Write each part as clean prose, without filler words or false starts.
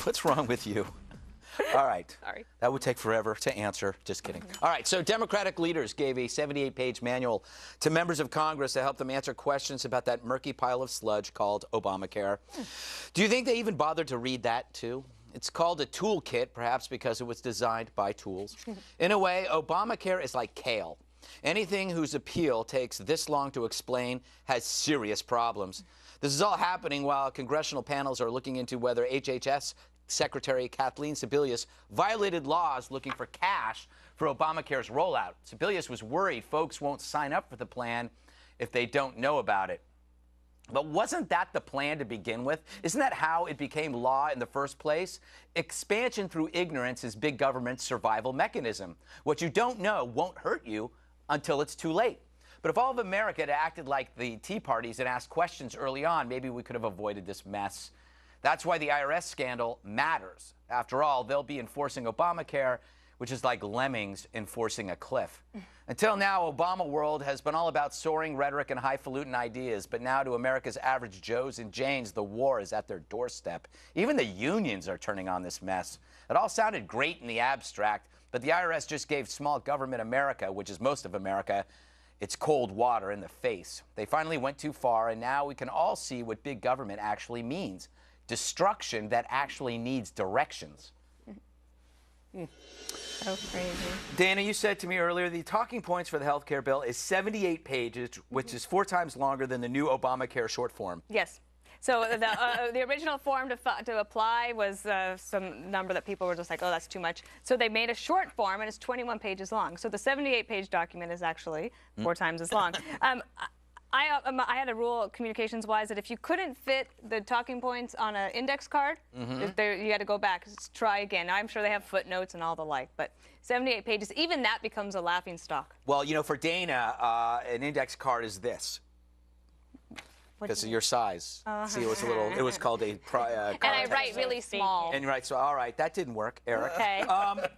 What's wrong with you? All right. Sorry. That would take forever to answer. Just kidding. All right. So Democratic leaders gave a 78-page manual to members of Congress to help them answer questions about that murky pile of sludge called Obamacare. Do you think they even bothered to read that, too? It's called a toolkit, perhaps because it was designed by tools. In a way, Obamacare is like kale. Anything whose appeal takes this long to explain has serious problems. This is all happening while congressional panels are looking into whether HHS Secretary Kathleen Sebelius violated laws looking for cash for Obamacare's rollout. Sebelius was worried folks won't sign up for the plan if they don't know about it. But wasn't that the plan to begin with? Isn't that how it became law in the first place? Expansion through ignorance is big government's survival mechanism. What you don't know won't hurt you until it's too late. But if all of America had acted like the Tea Parties and asked questions early on, maybe we could have avoided this mess. That's why the IRS scandal matters. After all, they'll be enforcing Obamacare, which is like lemmings enforcing a cliff. Until now, Obama world has been all about soaring rhetoric and highfalutin ideas, but now to America's average Joes and Janes, the war is at their doorstep. Even the unions are turning on this mess. It all sounded great in the abstract, but the IRS just gave small government America, which is most of America, its cold water in the face. They finally went too far, and now we can all see what big government actually means. Destruction that actually needs directions. So crazy. Dana, you said to me earlier the talking points for the health care bill is 78 pages, which is 4 times longer than the new Obamacare short form. Yes. So the original form to apply was some number that people were just like, oh, that's too much. So they made a short form, and it's 21 pages long. So the 78-page document is actually 4 times as long. I had a rule, communications-wise, that if you couldn't fit the talking points on an index card, you had to go back, try again. I'm sure they have footnotes and all the like, but 78 pages, even that becomes a laughingstock. Well, you know, for Dana, an index card is this. Because of your size. See, it was a little, it was called a... and I write really small. And you write, so all right, that didn't work, Eric. Okay.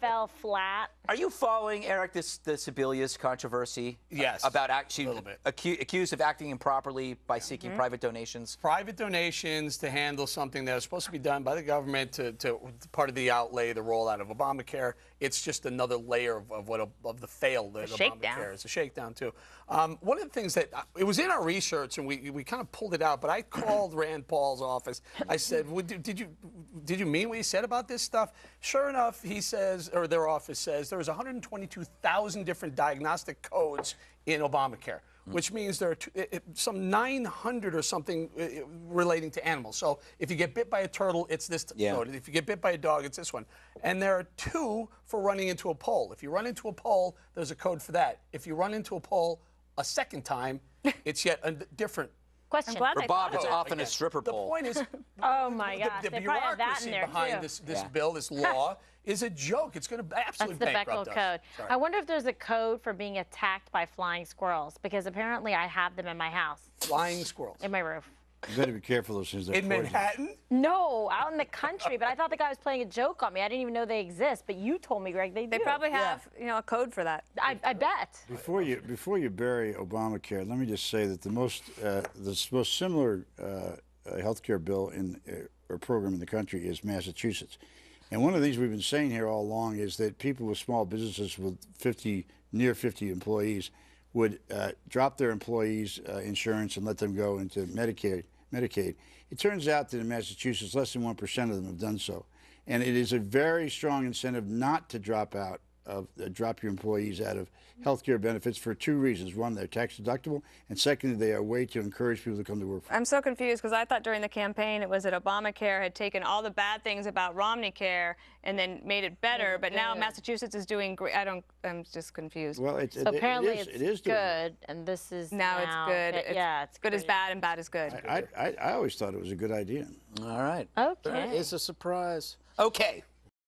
Fell flat. Are you following, Eric, the Sebelius controversy? Yes. About actually a little bit. Accused of acting improperly by seeking private donations? Private donations to handle something that was supposed to be done by the government to part of the outlay, the rollout of Obamacare. It's just another layer of the fail that Obamacare is. A shakedown, too. One of the things that, it was in our research, and we kind of pulled it out, but I called Rand Paul's office. I said, did you mean what you said about this stuff? Sure enough, he says, or their office says, there's 122,000 different diagnostic codes in Obamacare, which means there are some 900 or something relating to animals. So if you get bit by a turtle, it's this code. If you get bit by a dog, it's this one. And there are 2 for running into a pole. If you run into a pole, there's a code for that. If you run into a pole a second time, it's yet a different question. For Bob, it's often a stripper pole. The point is, oh my gosh, the they probably have that in bureaucracy there behind too. this bill, this law, is a joke. It's going to absolutely bankrupt us. That's the Bechdel code. Sorry. I wonder if there's a code for being attacked by flying squirrels, because apparently I have them in my house. Flying squirrels. In my roof. You better be careful those things. In Manhattan? No, out in the country. But I thought the guy was playing a joke on me. I didn't even know they exist. But you told me, Greg, they do. They probably have, you know, a code for that. I bet. Before you bury Obamacare, let me just say that the most similar health care bill or program in the country is Massachusetts. And one of the things we've been saying here all along is that people with small businesses with near 50 employees would drop their employees' insurance and let them go into Medicaid. It turns out that in Massachusetts, less than 1% of them have done so. And it is a very strong incentive not to drop your employees out of health care benefits for 2 reasons. One, they're tax deductible, and secondly, they are a way to encourage people to come to work for them. I'm so confused because I thought during the campaign it was that Obamacare had taken all the bad things about Romneycare and then made it better, but now Massachusetts is doing great. I'm just confused. Well, so apparently it is good, and this is now it's good. It's good as bad and bad as good. I always thought it was a good idea. All right. Okay. That is a surprise. Okay.